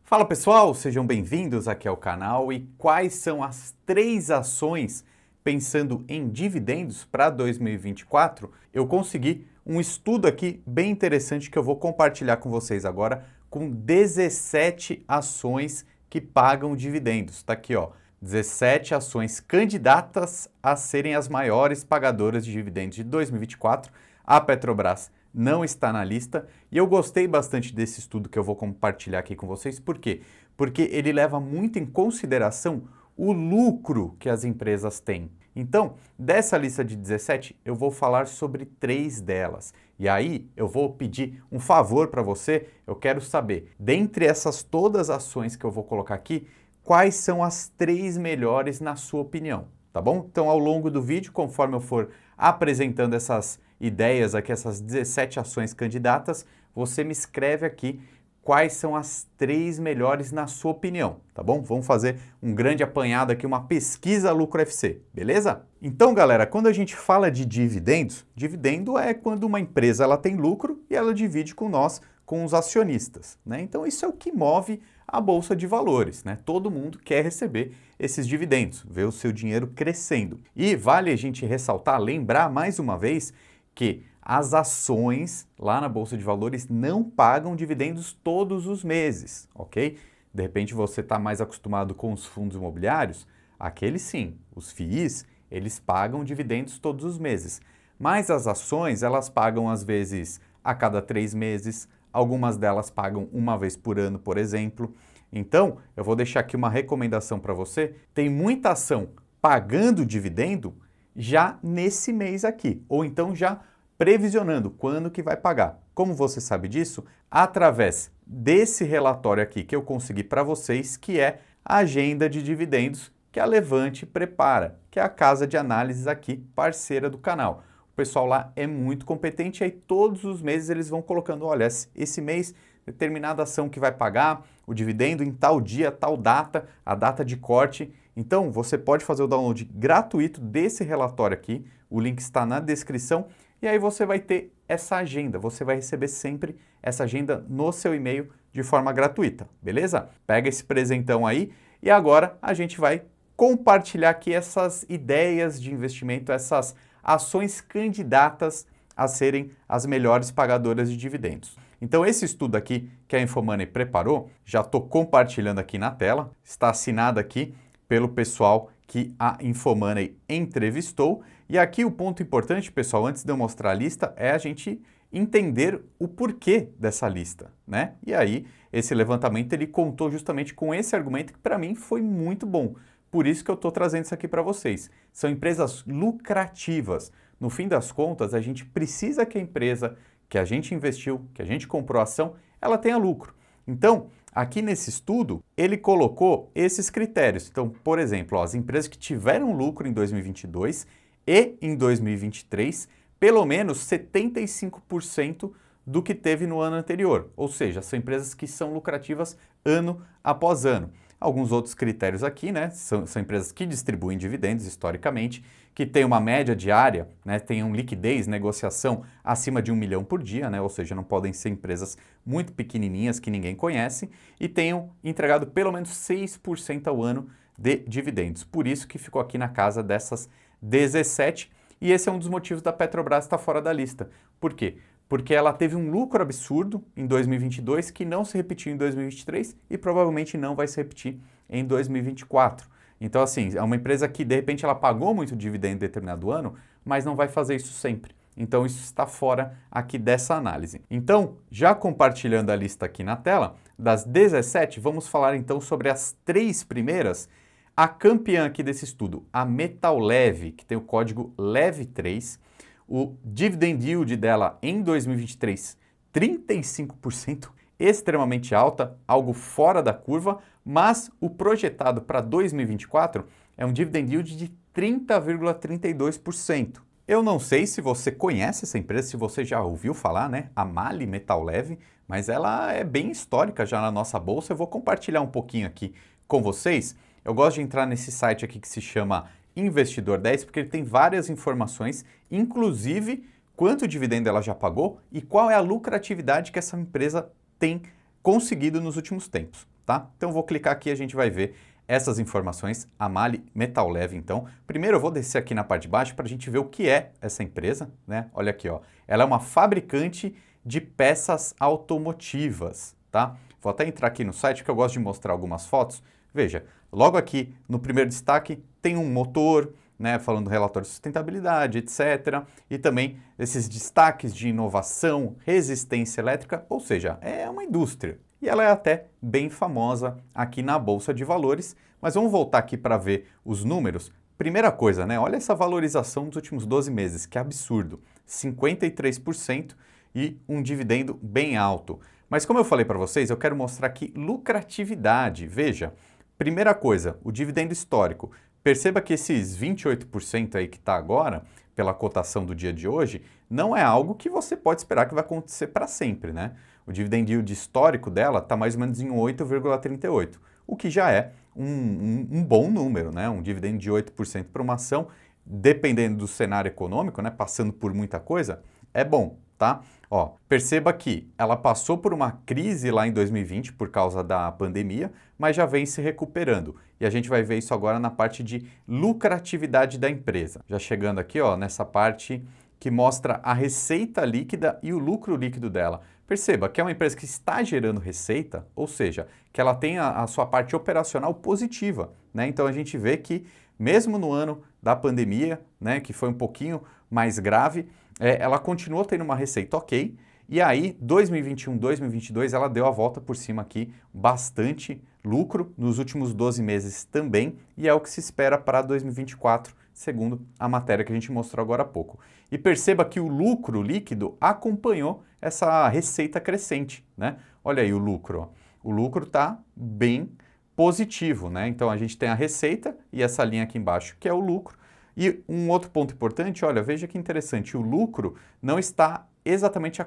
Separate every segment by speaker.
Speaker 1: Fala pessoal, sejam bem-vindos aqui ao canal. E quais são as 3 ações pensando em dividendos para 2024? Eu consegui um estudo aqui bem interessante que eu vou compartilhar com vocês agora, com 17 ações que pagam dividendos. Tá aqui, ó, 17 ações candidatas a serem as maiores pagadoras de dividendos de 2024. A Petrobras não está na lista e eu gostei bastante desse estudo que eu vou compartilhar aqui com vocês. Por quê? Porque ele leva muito em consideração o lucro que as empresas têm. Então, dessa lista de 17, eu vou falar sobre 3 delas. E aí, eu vou pedir um favor para você. Eu quero saber, dentre essas todas as ações que eu vou colocar aqui, quais são as 3 melhores na sua opinião, tá bom? Então, ao longo do vídeo, conforme eu for apresentando essas ideias aqui, essas 17 ações candidatas, você me escreve aqui quais são as 3 melhores na sua opinião, tá bom? Vamos fazer um grande apanhado aqui, uma pesquisa Lucro FC, beleza? Então, galera, quando a gente fala de dividendos, dividendo é quando uma empresa ela tem lucro e ela divide com nós, com os acionistas, né? Então, isso é o que move a Bolsa de Valores, né? Todo mundo quer receber esses dividendos, ver o seu dinheiro crescendo. E vale a gente ressaltar, lembrar mais uma vez que as ações lá na Bolsa de Valores não pagam dividendos todos os meses, ok? De repente você está mais acostumado com os fundos imobiliários, aqueles sim, os FIIs, eles pagam dividendos todos os meses. Mas as ações, elas pagam às vezes a cada 3 meses, algumas delas pagam uma vez por ano, por exemplo. Então, eu vou deixar aqui uma recomendação para você. Tem muita ação pagando dividendo já nesse mês aqui, ou então já previsionando quando que vai pagar. Como você sabe disso? Através desse relatório aqui que eu consegui para vocês, que é a agenda de dividendos que a Levante prepara, que é a casa de análises aqui, parceira do canal. O pessoal lá é muito competente, aí todos os meses eles vão colocando, olha, esse mês determinada ação que vai pagar o dividendo em tal dia, tal data, a data de corte. Então, você pode fazer o download gratuito desse relatório aqui, o link está na descrição, e aí você vai ter essa agenda, você vai receber sempre essa agenda no seu e-mail de forma gratuita, beleza? Pega esse presentão aí e agora a gente vai compartilhar aqui essas ideias de investimento, essas ações candidatas a serem as melhores pagadoras de dividendos. Então esse estudo aqui que a Infomoney preparou, já estou compartilhando aqui na tela, está assinado aqui pelo pessoal que a Infomoney entrevistou. E aqui o ponto importante, pessoal, antes de eu mostrar a lista, é a gente entender o porquê dessa lista, né? E aí, esse levantamento, ele contou justamente com esse argumento que para mim foi muito bom. Por isso que eu estou trazendo isso aqui para vocês. São empresas lucrativas. No fim das contas, a gente precisa que a empresa que a gente investiu, que a gente comprou a ação, ela tenha lucro. Então, aqui nesse estudo, ele colocou esses critérios. Então, por exemplo, ó, as empresas que tiveram lucro em 2022 e em 2023, pelo menos 75% do que teve no ano anterior. Ou seja, são empresas que são lucrativas ano após ano. Alguns outros critérios aqui, né? São empresas que distribuem dividendos historicamente, que têm uma média diária, né? Tenham liquidez, negociação acima de 1 milhão por dia, né? Ou seja, não podem ser empresas muito pequenininhas que ninguém conhece e tenham entregado pelo menos 6% ao ano de dividendos. Por isso que ficou aqui na casa dessas 17 e esse é um dos motivos da Petrobras estar fora da lista. Por quê? Porque ela teve um lucro absurdo em 2022 que não se repetiu em 2023 e provavelmente não vai se repetir em 2024. Então, assim, é uma empresa que, de repente, ela pagou muito dividendo em determinado ano, mas não vai fazer isso sempre. Então, isso está fora aqui dessa análise. Então, já compartilhando a lista aqui na tela, das 17, vamos falar então sobre as 3 primeiras. A campeã aqui desse estudo, a Metal Leve, que tem o código LEVE3, o dividend yield dela em 2023, 35%, extremamente alta, algo fora da curva, mas o projetado para 2024 é um dividend yield de 30,32%. Eu não sei se você conhece essa empresa, se você já ouviu falar, né? A MAHLE Metal Leve, mas ela é bem histórica já na nossa bolsa. Eu vou compartilhar um pouquinho aqui com vocês. Eu gosto de entrar nesse site aqui que se chama Investidor 10, porque ele tem várias informações, inclusive quanto dividendo ela já pagou e qual é a lucratividade que essa empresa tem conseguido nos últimos tempos. tá? Então vou clicar aqui e a gente vai ver essas informações, a MAHLE Metal Leve, então. Primeiro eu vou descer aqui na parte de baixo para a gente ver o que é essa empresa, né? Olha aqui, ó. Ela é uma fabricante de peças automotivas, tá? Vou até entrar aqui no site que eu gosto de mostrar algumas fotos. Veja, logo aqui no primeiro destaque tem um motor, né, falando do relatório de sustentabilidade, etc. E também esses destaques de inovação, resistência elétrica, ou seja, é uma indústria. E ela é até bem famosa aqui na Bolsa de Valores, mas vamos voltar aqui para ver os números. Primeira coisa, né, olha essa valorização dos últimos 12 meses, que absurdo, 53% e um dividendo bem alto. Mas como eu falei para vocês, eu quero mostrar aqui lucratividade. Veja, primeira coisa, o dividendo histórico. Perceba que esses 28% aí que está agora, pela cotação do dia de hoje, não é algo que você pode esperar que vai acontecer para sempre, né? O dividend yield histórico dela está mais ou menos em 8,38, o que já é um bom número, né? Um dividendo de 8% para uma ação, dependendo do cenário econômico, né? Passando por muita coisa, é bom, tá? Ó, perceba que ela passou por uma crise lá em 2020 por causa da pandemia, mas já vem se recuperando. E a gente vai ver isso agora na parte de lucratividade da empresa. Já chegando aqui, ó, nessa parte que mostra a receita líquida e o lucro líquido dela. Perceba que é uma empresa que está gerando receita, ou seja, que ela tem a sua parte operacional positiva, né? Então a gente vê que mesmo no ano da pandemia, né, que foi um pouquinho mais grave, ela continuou tendo uma receita ok, e aí 2021, 2022 ela deu a volta por cima aqui, bastante lucro nos últimos 12 meses também, e é o que se espera para 2024, segundo a matéria que a gente mostrou agora há pouco. E perceba que o lucro líquido acompanhou essa receita crescente, né? Olha aí o lucro, ó. O lucro está bem positivo, né? Então a gente tem a receita e essa linha aqui embaixo que é o lucro. E um outro ponto importante, olha, veja que interessante, o lucro não está exatamente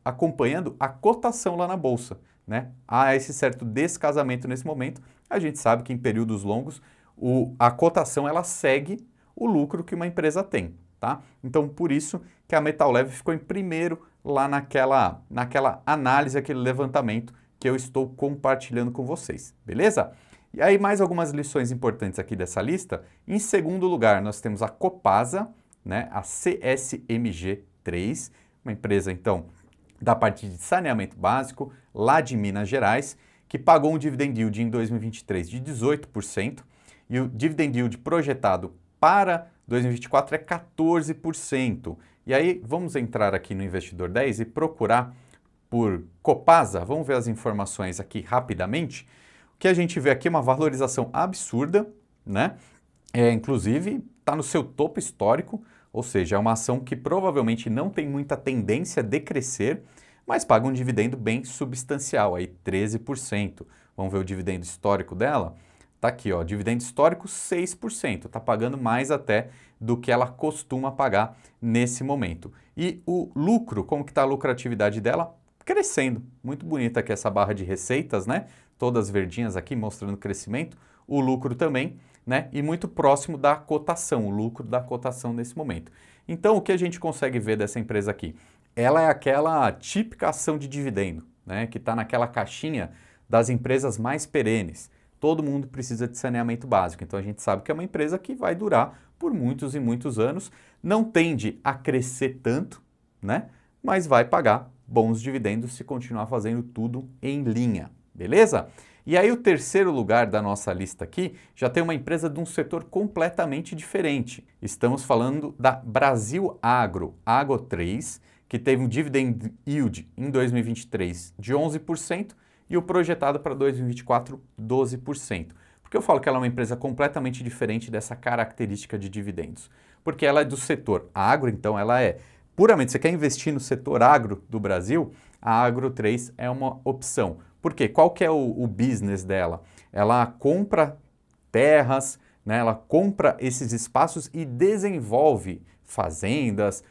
Speaker 1: acompanhando a cotação lá na bolsa, né? Há esse certo descasamento nesse momento. A gente sabe que em períodos longos a cotação ela segue o lucro que uma empresa tem, tá? Então por isso que a Metal Leve ficou em primeiro lá naquela análise, aquele levantamento que eu estou compartilhando com vocês, beleza? E aí mais algumas lições importantes aqui dessa lista. Em segundo lugar, nós temos a Copasa, né, a CSMG3, uma empresa então da parte de saneamento básico lá de Minas Gerais, que pagou um dividend yield em 2023 de 18% e o dividend yield projetado para 2024 é 14%. E aí vamos entrar aqui no Investidor 10 e procurar por Copasa. Vamos ver as informações aqui rapidamente. O que a gente vê aqui é uma valorização absurda, né? Inclusive, está no seu topo histórico, ou seja, é uma ação que provavelmente não tem muita tendência a decrescer, mas paga um dividendo bem substancial, aí 13%. Vamos ver o dividendo histórico dela? Está aqui, ó, dividendo histórico 6%, está pagando mais até do que ela costuma pagar nesse momento. E o lucro, como que está a lucratividade dela? Crescendo. Muito bonita aqui essa barra de receitas, né? Todas verdinhas aqui mostrando crescimento, o lucro também, né? E muito próximo da cotação, o lucro da cotação nesse momento. Então, o que a gente consegue ver dessa empresa aqui? Ela é aquela típica ação de dividendo, né? Que está naquela caixinha das empresas mais perenes. Todo mundo precisa de saneamento básico, então a gente sabe que é uma empresa que vai durar por muitos e muitos anos, não tende a crescer tanto, né? Mas vai pagar bons dividendos se continuar fazendo tudo em linha. Beleza? E aí o terceiro lugar da nossa lista aqui já tem uma empresa de um setor completamente diferente. Estamos falando da Brasil Agro, Agro3, que teve um dividend yield em 2023 de 11% e o projetado para 2024 12%. Por que eu falo que ela é uma empresa completamente diferente dessa característica de dividendos? Porque ela é do setor agro, então ela é puramente, você quer investir no setor agro do Brasil, a Agro3 é uma opção. Por quê? Qual que é o business dela? Ela compra terras, né? Ela compra esses espaços e desenvolve fazendas,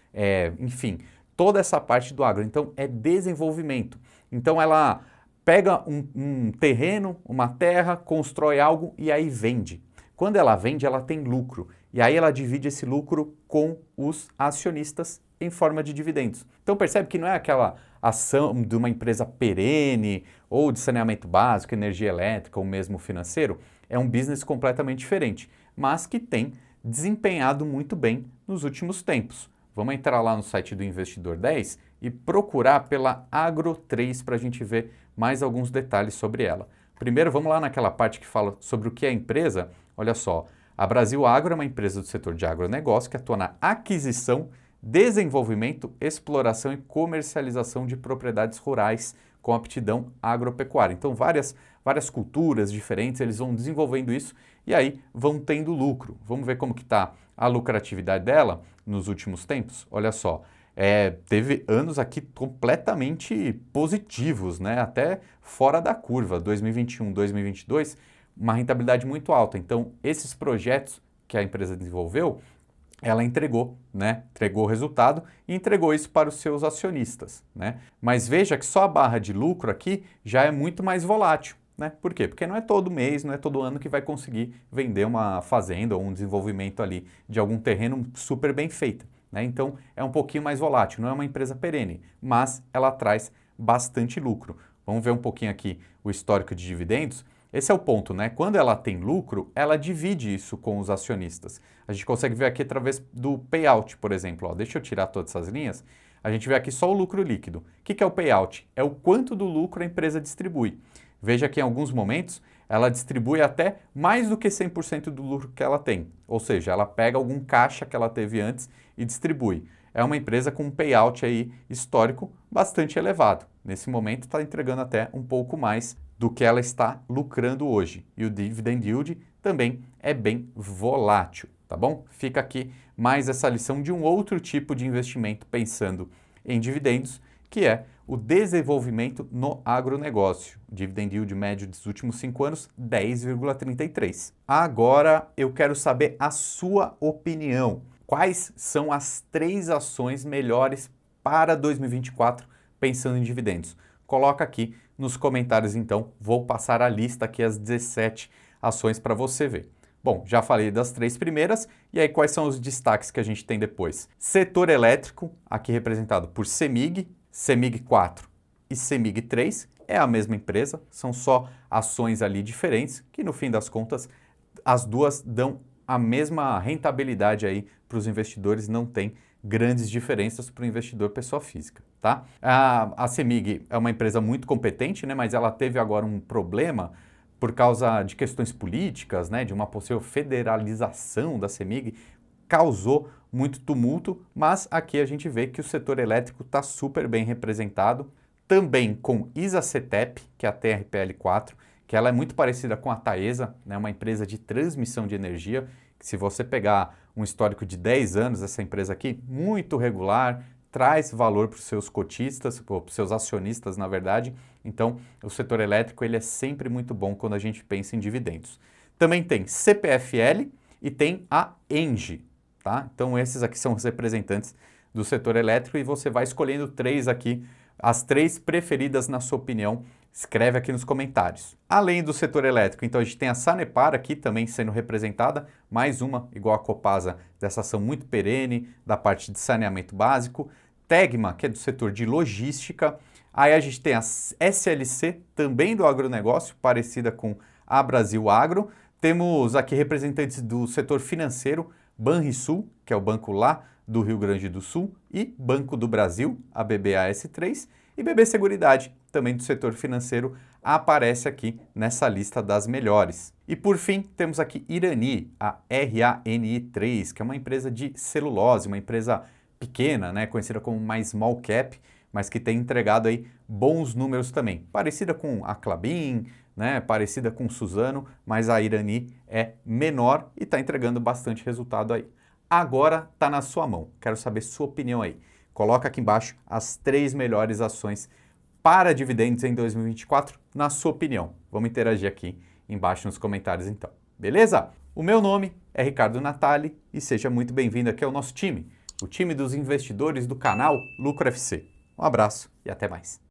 Speaker 1: enfim, toda essa parte do agro. Então, é desenvolvimento. Então, ela pega um terreno, uma terra, constrói algo e aí vende. Quando ela vende, ela tem lucro. E aí ela divide esse lucro com os acionistas em forma de dividendos. Então percebe que não é aquela ação de uma empresa perene ou de saneamento básico, energia elétrica ou mesmo financeiro, é um business completamente diferente, mas que tem desempenhado muito bem nos últimos tempos. Vamos entrar lá no site do Investidor 10 e procurar pela Agro3 para a gente ver mais alguns detalhes sobre ela. Primeiro, vamos lá naquela parte que fala sobre o que é a empresa. Olha só, a Brasil Agro é uma empresa do setor de agronegócio que atua na aquisição, desenvolvimento, exploração e comercialização de propriedades rurais com aptidão agropecuária. Então, várias culturas diferentes, eles vão desenvolvendo isso e aí vão tendo lucro. Vamos ver como que está a lucratividade dela nos últimos tempos? Olha só, teve anos aqui completamente positivos, né? Até fora da curva, 2021, 2022, uma rentabilidade muito alta. Então, esses projetos que a empresa desenvolveu, ela entregou, né? Entregou o resultado e entregou isso para os seus acionistas, né? Mas veja que só a barra de lucro aqui já é muito mais volátil, né? Por quê? Porque não é todo mês, não é todo ano que vai conseguir vender uma fazenda ou um desenvolvimento ali de algum terreno super bem feito, né? Então é um pouquinho mais volátil, não é uma empresa perene, mas ela traz bastante lucro. Vamos ver um pouquinho aqui o histórico de dividendos. Esse é o ponto, né? Quando ela tem lucro, ela divide isso com os acionistas. A gente consegue ver aqui através do payout, por exemplo. Ó, deixa eu tirar todas essas linhas. A gente vê aqui só o lucro líquido. O que é o payout? É o quanto do lucro a empresa distribui. Veja que em alguns momentos ela distribui até mais do que 100% do lucro que ela tem. Ou seja, ela pega algum caixa que ela teve antes e distribui. É uma empresa com um payout aí histórico bastante elevado. Nesse momento está entregando até um pouco mais do que ela está lucrando hoje. E o dividend yield também é bem volátil, tá bom? Fica aqui mais essa lição de um outro tipo de investimento pensando em dividendos, que é o desenvolvimento no agronegócio. Dividend yield médio dos últimos 5 anos, 10,33. Agora eu quero saber a sua opinião. Quais são as 3 ações melhores para 2024 pensando em dividendos? Coloca aqui nos comentários então, vou passar a lista aqui, as 17 ações para você ver. Bom, já falei das 3 primeiras, e aí quais são os destaques que a gente tem depois? Setor elétrico, aqui representado por CEMIG, CEMIG 4 e CEMIG 3, é a mesma empresa, são só ações ali diferentes, que no fim das contas as duas dão a mesma rentabilidade aí para os investidores, não tem grandes diferenças para o investidor pessoa física, tá? A CEMIG é uma empresa muito competente, né, mas ela teve agora um problema por causa de questões políticas, né, de uma possível federalização da CEMIG, causou muito tumulto, mas aqui a gente vê que o setor elétrico está super bem representado, também com ISA-CETEP, que é a TRPL4, que ela é muito parecida com a Taesa, né, uma empresa de transmissão de energia, que se você pegar um histórico de 10 anos, essa empresa aqui, muito regular, traz valor para os seus cotistas, para os seus acionistas, na verdade. Então, o setor elétrico ele é sempre muito bom quando a gente pensa em dividendos. Também tem CPFL e tem a ENGIE, tá? Então, esses aqui são os representantes do setor elétrico e você vai escolhendo 3 aqui, as 3 preferidas na sua opinião. Escreve aqui nos comentários. Além do setor elétrico, então a gente tem a Sanepar aqui também sendo representada, mais uma, igual a Copasa, dessa ação muito perene, da parte de saneamento básico. Tegma, que é do setor de logística. Aí a gente tem a SLC, também do agronegócio, parecida com a Brasil Agro. Temos aqui representantes do setor financeiro, Banrisul, que é o banco lá do Rio Grande do Sul, e Banco do Brasil, a BBAS3, e BB Seguridade, também do setor financeiro, aparece aqui nessa lista das melhores. E por fim, temos aqui Irani, a RANI3, que é uma empresa de celulose, uma empresa pequena, né, conhecida como uma small cap, mas que tem entregado aí bons números também. Parecida com a Klabin, né, parecida com Suzano, mas a Irani é menor e está entregando bastante resultado aí. Agora está na sua mão. Quero saber sua opinião aí. Coloca aqui embaixo as 3 melhores ações para dividendos em 2024, na sua opinião. Vamos interagir aqui embaixo nos comentários então. Beleza? O meu nome é Ricardo Natali e seja muito bem-vindo aqui ao nosso time, o time dos investidores do canal Lucro FC. Um abraço e até mais.